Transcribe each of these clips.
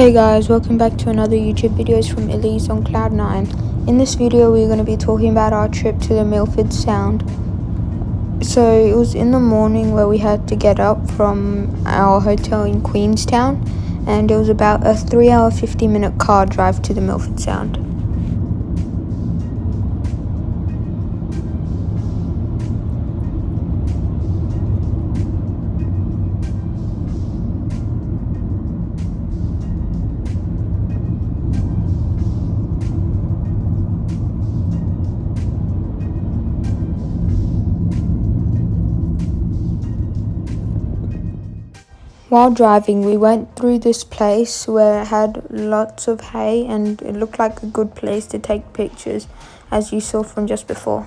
Hey guys, welcome back to another YouTube videos from Elise on Cloud9. In this video we're going to be talking about our trip to the Milford Sound. So it was in the morning where we had to get up from our hotel in Queenstown, and it was about a 3-hour 50-minute car drive to the Milford Sound. While driving, we went through this place where it had lots of hay and it looked like a good place to take pictures, as you saw from just before.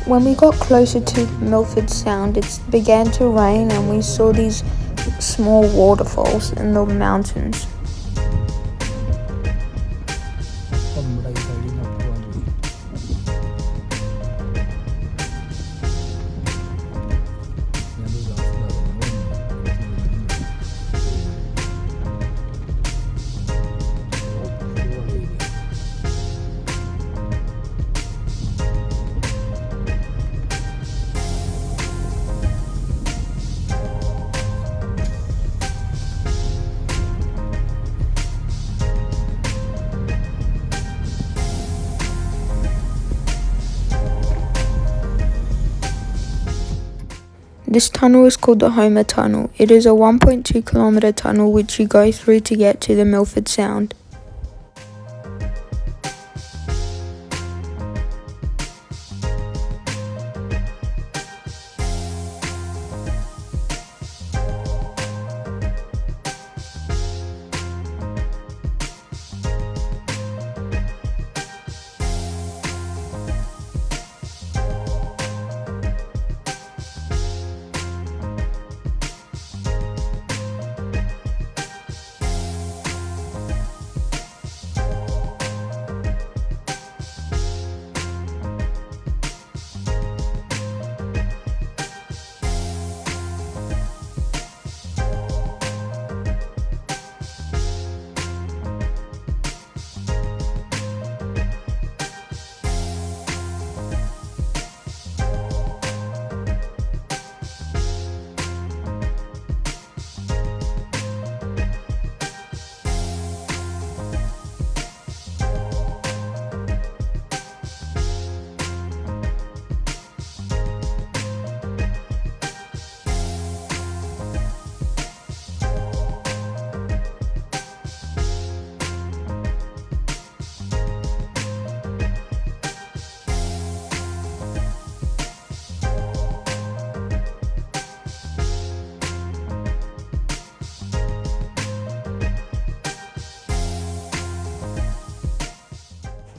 When we got closer to Milford Sound, it began to rain and we saw these small waterfalls in the mountains. This tunnel is called the Homer Tunnel. It is a 1.2 kilometer tunnel which you go through to get to the Milford Sound.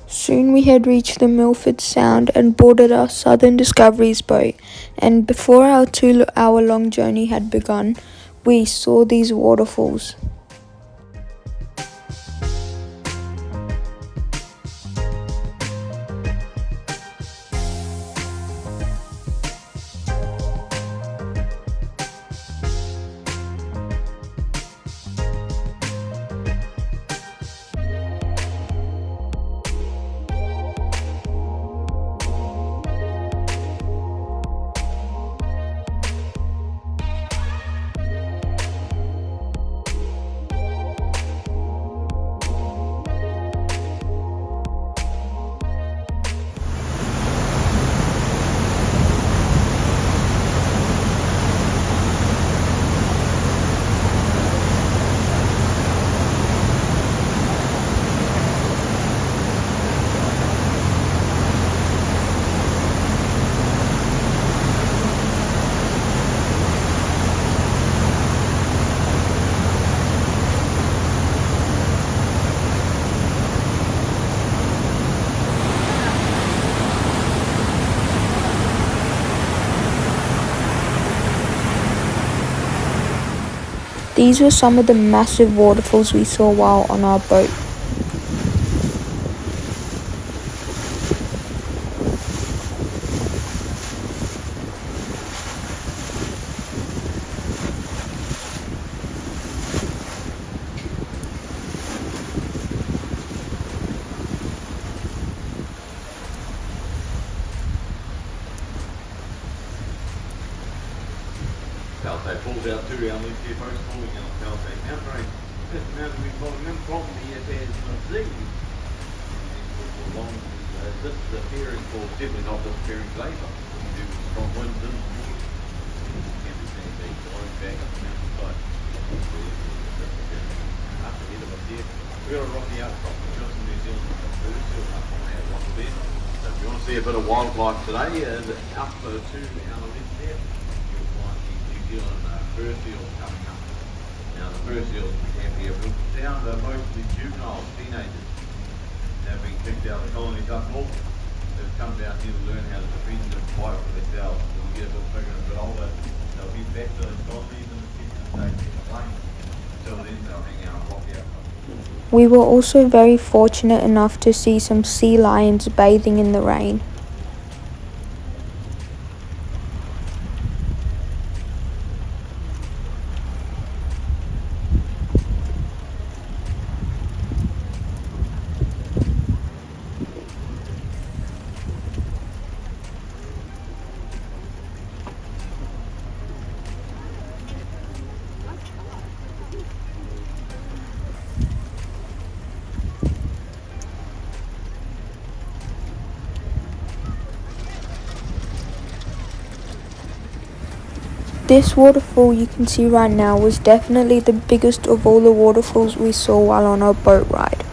Soon we had reached the Milford Sound and boarded our Southern Discoveries boat, and before our 2-hour-long journey had begun, we saw these waterfalls. These were some of the massive waterfalls we saw while on our boat. about 2 hour lift here, folks, falling out of Palisade Mountain Range. That's the mountain we've following them from the FAS Sea. This is a pairing called, definitely not this pairing today, but we do strong winds in the morning. Can be seen being blowing back up the mountainside. Up ahead of us here, we've got a rocky outcrop from just New Zealand first, still up on that rock there. So if you want to see a bit of wildlife today, up to 2 hour lift there, you'll find the New Zealand fur seals coming up. Now the fur seals we have here, Milford Sound, are mostly juveniles, teenagers. They've been kicked out of the colonies up north. They've come down here to learn how to defend and fight for themselves. When they get a bit bigger and a bit older, they'll be back to those colonies and the future states in the plains. Until then, they'll hang out and rock out. We were also very fortunate enough to see some sea lions bathing in the rain. This waterfall you can see right now was definitely the biggest of all the waterfalls we saw while on our boat ride.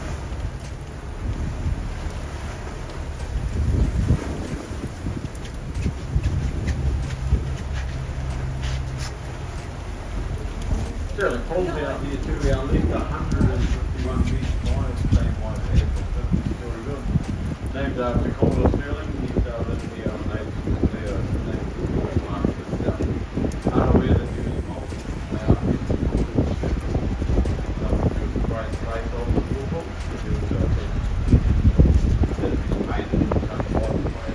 So it falls out here 2 hour lift, 151 feet wide, same wide as the 50-story building. Named after Commodore Sterling, he's lived here on the unaware that he was involved in the great place of the waterfall. He was that he made it in such a wide way.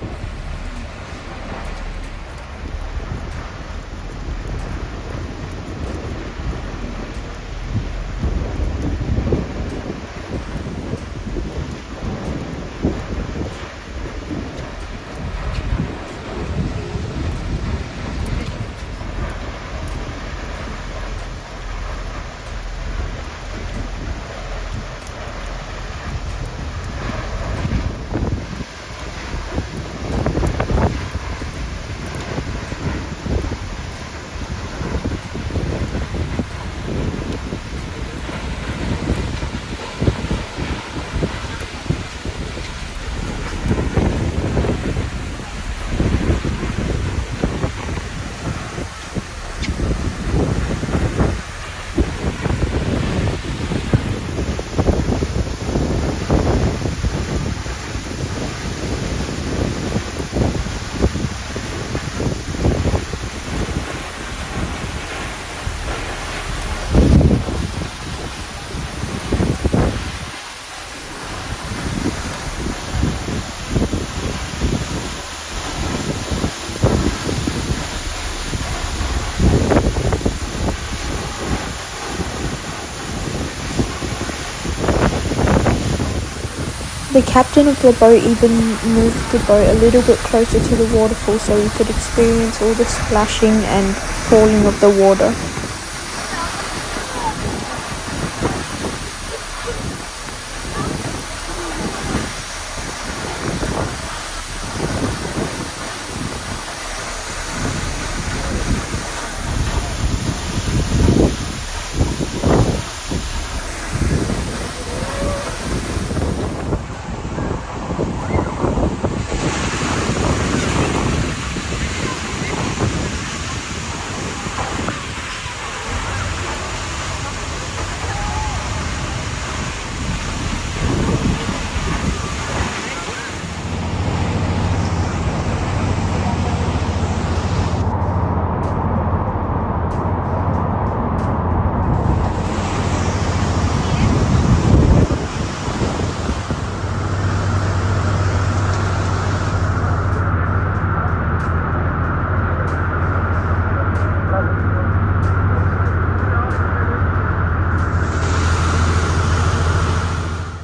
The captain of the boat even moved the boat a little bit closer to the waterfall so we could experience all the splashing and falling of the water.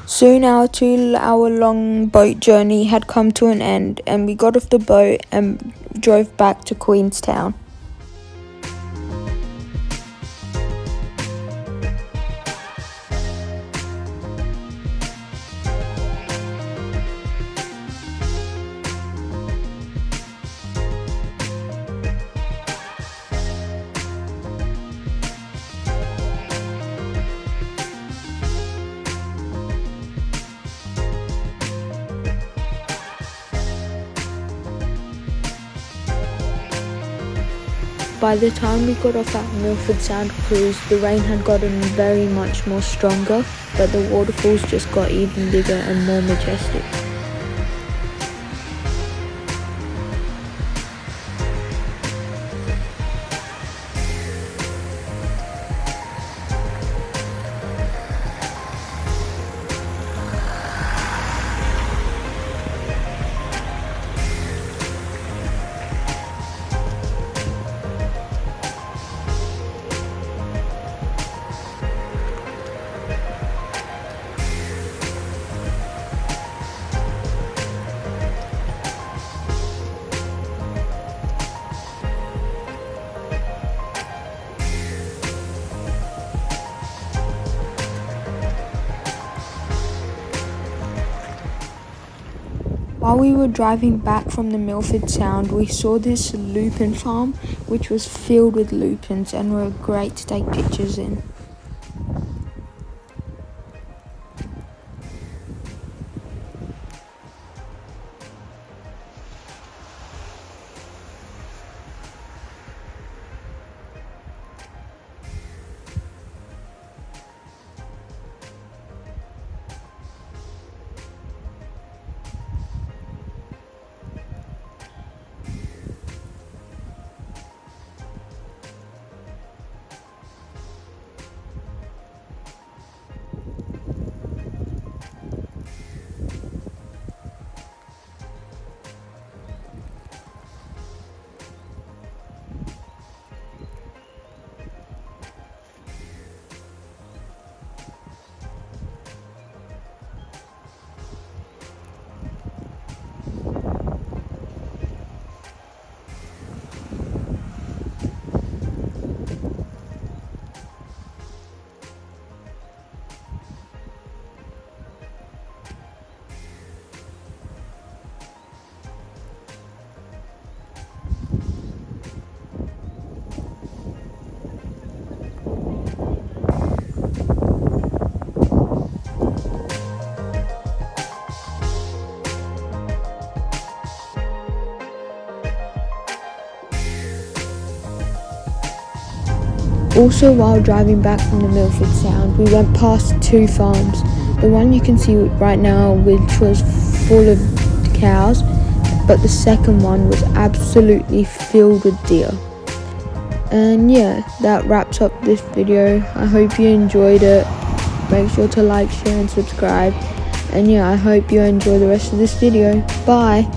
Soon our 2-hour-long boat journey had come to an end and we got off the boat and drove back to Queenstown. By the time we got off at Milford Sound cruise, the rain had gotten very much more stronger, but the waterfalls just got even bigger and more majestic. While we were driving back from the Milford Sound, we saw this lupin farm, which was filled with lupins and were great to take pictures in. Also, while driving back from the Milford Sound, we went past 2 farms. The one you can see right now, which was full of cows, but the second one was absolutely filled with deer. And yeah, that wraps up this video. I hope you enjoyed it. Make sure to like, share and subscribe. And yeah, I hope you enjoy the rest of this video. Bye!